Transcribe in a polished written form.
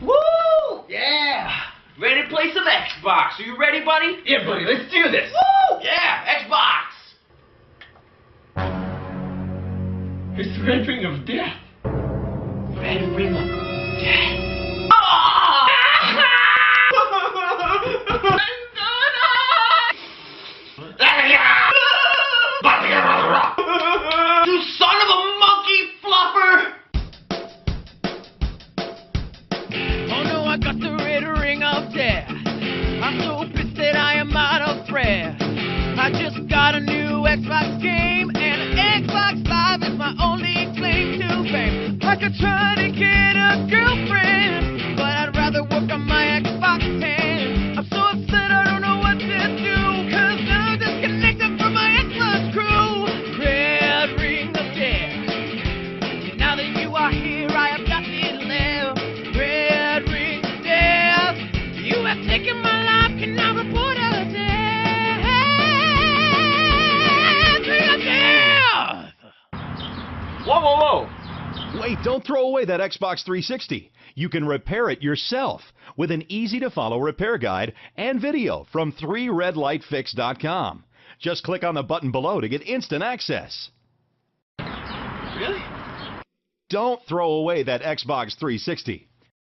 Woo! Yeah! Ready to play some Xbox. Are you ready, buddy? Yeah, buddy, let's do this. Woo! Yeah, Xbox! It's Red Ring of Death. Red Ring of Death. You son of a monkey fluffer! Oh no, I got the red ring of death. I'm so pissed that I am out of breath. I just got a new Xbox game, and Xbox Live is my only claim to fame. I could try to get a girlfriend, but I'd rather work on my Xbox 10. I'm so upset I don't know what to do, cause I'm disconnected from my Xbox crew. Red ring of death. Now that you are here, I have got it left. Red ring of death. You have taken my life, can I report a death? Ring of death! Whoa, whoa, whoa! Wait, don't throw away that Xbox 360. You can repair it yourself with an easy-to-follow repair guide and video from 3redlightfix.com. Just click on the button below to get instant access. Really? Don't throw away that Xbox 360.